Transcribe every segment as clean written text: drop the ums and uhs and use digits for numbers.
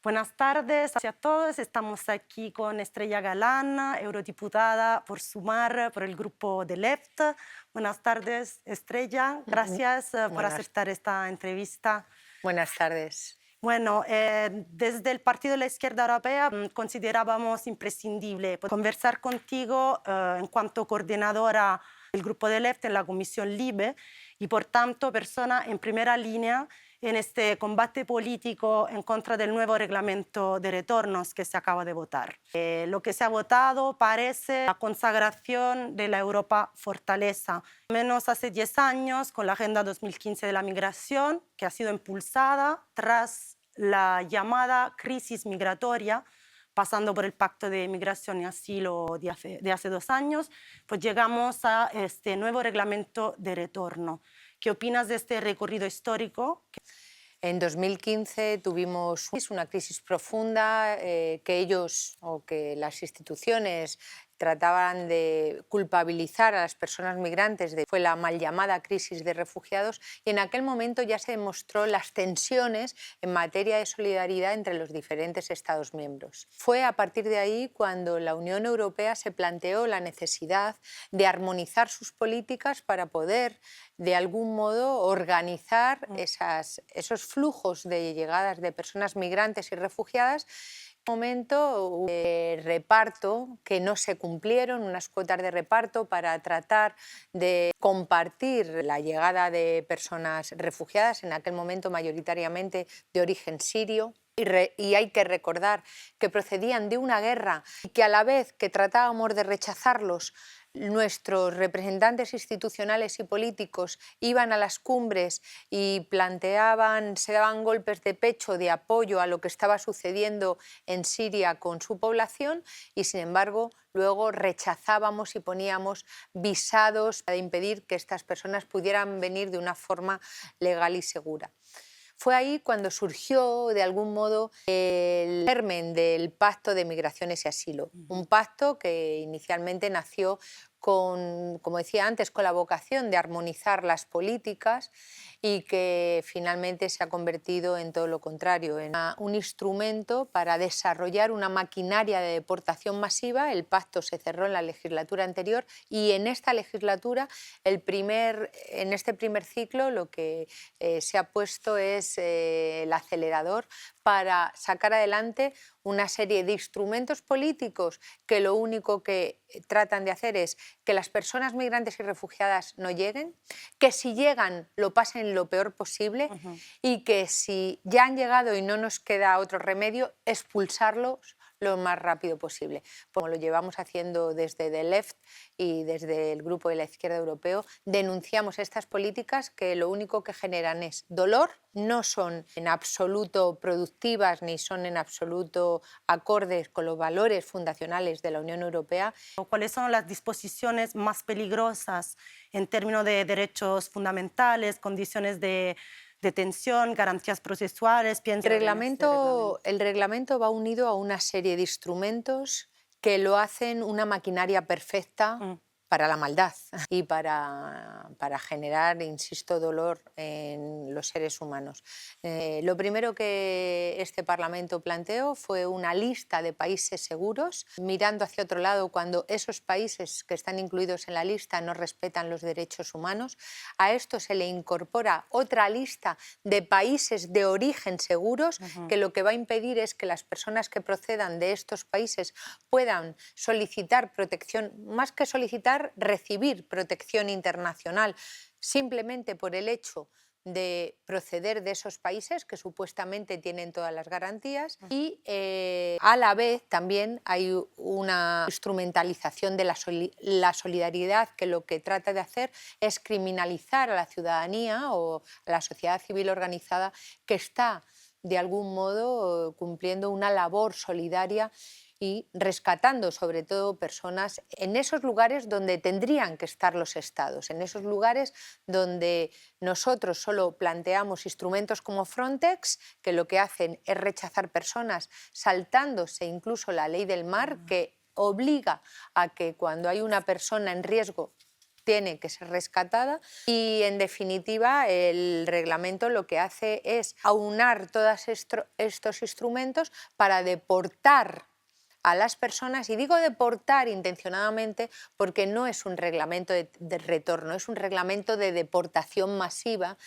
Buenas tardes a todos. Estamos aquí con Estrella Galán, eurodiputada por Sumar, por el grupo de Left. Buenas tardes, Estrella. Gracias por aceptar esta entrevista. Buenas tardes. Bueno, desde el Partido de la Izquierda Europea considerábamos imprescindible conversar contigo en cuanto coordinadora del grupo de Left en la Comisión LIBE y, por tanto, persona en primera línea en este combate político en contra del nuevo reglamento de retornos que se acaba de votar. Lo que se ha votado parece la consagración de la Europa fortaleza. Menos hace 10 años, con la Agenda 2015 de la migración, que ha sido impulsada tras la llamada crisis migratoria, pasando por el Pacto de Migración y Asilo de hace 2 años, pues llegamos a este nuevo reglamento de retorno. ¿Qué opinas de este recorrido histórico? En 2015 tuvimos una crisis profunda que las instituciones trataban de culpabilizar a las personas migrantes. Fue la mal llamada crisis de refugiados y en aquel momento ya se demostró las tensiones en materia de solidaridad entre los diferentes Estados miembros. Fue a partir de ahí cuando la Unión Europea se planteó la necesidad de armonizar sus políticas para poder de algún modo organizar esos flujos de llegadas de personas migrantes y refugiadas. En un momento de reparto que no se cumplieron, unas cuotas de reparto para tratar de compartir la llegada de personas refugiadas, en aquel momento mayoritariamente de origen sirio. Y hay que recordar que procedían de una guerra y que a la vez que tratábamos de rechazarlos, nuestros representantes institucionales y políticos iban a las cumbres y se daban golpes de pecho de apoyo a lo que estaba sucediendo en Siria con su población y, sin embargo, luego rechazábamos y poníamos visados para impedir que estas personas pudieran venir de una forma legal y segura. Fue ahí cuando surgió, de algún modo, el germen del Pacto de Migraciones y Asilo. Un pacto que inicialmente nació como decía antes, con la vocación de armonizar las políticas y que finalmente se ha convertido en todo lo contrario, en un instrumento para desarrollar una maquinaria de deportación masiva. El pacto se cerró en la legislatura anterior y en esta legislatura, en este primer ciclo, lo que se ha puesto es el acelerador para sacar adelante una serie de instrumentos políticos que lo único que tratan de hacer es que las personas migrantes y refugiadas no lleguen, que si llegan lo pasen lo peor posible y que si ya han llegado y no nos queda otro remedio, expulsarlos lo más rápido posible. Como lo llevamos haciendo desde The Left y desde el Grupo de la Izquierda Europeo, denunciamos estas políticas que lo único que generan es dolor, no son en absoluto productivas ni son en absoluto acordes con los valores fundacionales de la Unión Europea. ¿Cuáles son las disposiciones más peligrosas en términos de derechos fundamentales, condiciones de detención, garantías procesuales? El reglamento va unido a una serie de instrumentos que lo hacen una maquinaria perfecta para la maldad y para generar, insisto, dolor en los seres humanos. Lo primero que este Parlamento planteó fue una lista de países seguros, mirando hacia otro lado cuando esos países que están incluidos en la lista no respetan los derechos humanos. A esto se le incorpora otra lista de países de origen seguros, que lo que va a impedir es que las personas que procedan de estos países puedan solicitar protección, más que solicitar, recibir protección internacional simplemente por el hecho de proceder de esos países que supuestamente tienen todas las garantías y a la vez también hay una instrumentalización de la solidaridad que lo que trata de hacer es criminalizar a la ciudadanía o a la sociedad civil organizada que está de algún modo cumpliendo una labor solidaria y rescatando sobre todo personas en esos lugares donde tendrían que estar los Estados, en esos lugares donde nosotros solo planteamos instrumentos como Frontex, que lo que hacen es rechazar personas saltándose incluso la ley del mar, que obliga a que cuando hay una persona en riesgo tiene que ser rescatada y, en definitiva, el reglamento lo que hace es aunar todos estos instrumentos para deportar a las personas, y digo deportar intencionadamente porque no es un reglamento de retorno, es un reglamento de deportación masiva,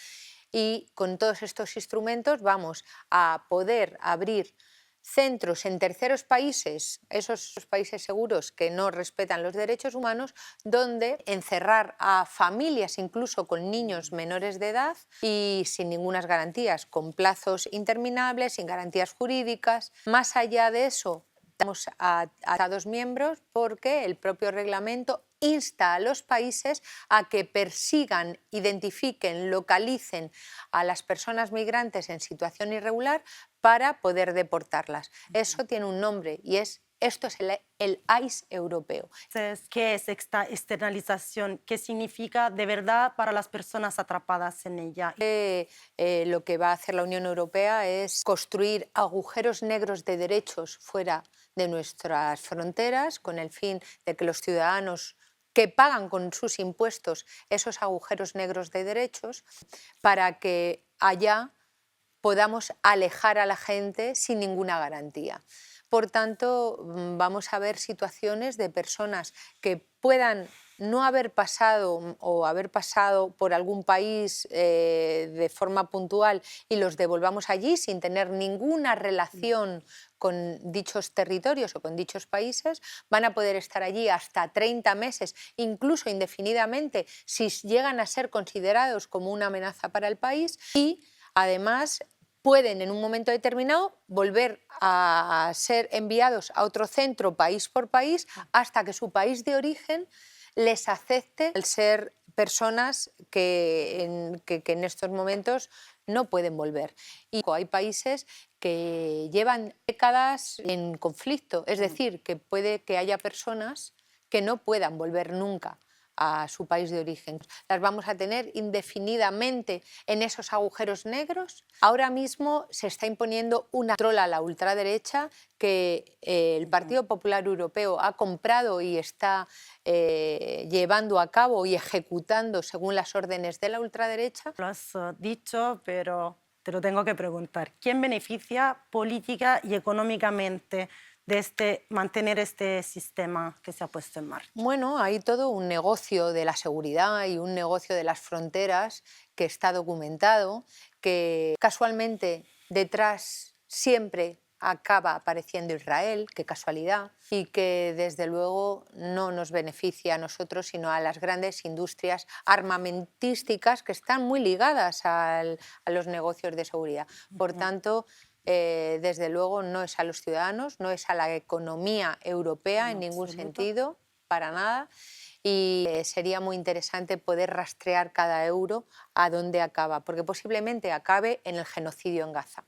y con todos estos instrumentos vamos a poder abrir centros en terceros países, esos países seguros que no respetan los derechos humanos, donde encerrar a familias, incluso con niños menores de edad y sin ningunas garantías, con plazos interminables, sin garantías jurídicas. Más allá de eso, damos a Estados miembros porque el propio reglamento insta a los países a que persigan, identifiquen, localicen a las personas migrantes en situación irregular para poder deportarlas. Eso tiene un nombre y esto es el ICE europeo. Entonces, ¿qué es esta externalización? ¿Qué significa de verdad para las personas atrapadas en ella? Lo que va a hacer la Unión Europea es construir agujeros negros de derechos fuera de nuestras fronteras, con el fin de que los ciudadanos que pagan con sus impuestos esos agujeros negros de derechos, para que allá podamos alejar a la gente sin ninguna garantía. Por tanto, vamos a ver situaciones de personas que puedan no haber pasado o haber pasado por algún país de forma puntual y los devolvamos allí sin tener ninguna relación con dichos territorios o con dichos países. Van a poder estar allí hasta 30 meses, incluso indefinidamente, si llegan a ser considerados como una amenaza para el país, y además pueden en un momento determinado volver a ser enviados a otro centro país por país hasta que su país de origen les acepte el ser personas que en estos momentos no pueden volver. Y hay países que llevan décadas en conflicto, es decir, que puede que haya personas que no puedan volver nunca a su país de origen. Las vamos a tener indefinidamente en esos agujeros negros. Ahora mismo se está imponiendo una trola a la ultraderecha que el Partido Popular Europeo ha comprado y está llevando a cabo y ejecutando según las órdenes de la ultraderecha. Lo has dicho, pero te lo tengo que preguntar. ¿Quién beneficia política y económicamente de mantener este sistema que se ha puesto en marcha? Bueno, hay todo un negocio de la seguridad y un negocio de las fronteras que está documentado, que casualmente detrás siempre acaba apareciendo Israel, qué casualidad, y que desde luego no nos beneficia a nosotros, sino a las grandes industrias armamentísticas que están muy ligadas a los negocios de seguridad. Por tanto, desde luego no es a los ciudadanos, no es a la economía europea en ningún sentido, para nada, y sería muy interesante poder rastrear cada euro a dónde acaba, porque posiblemente acabe en el genocidio en Gaza.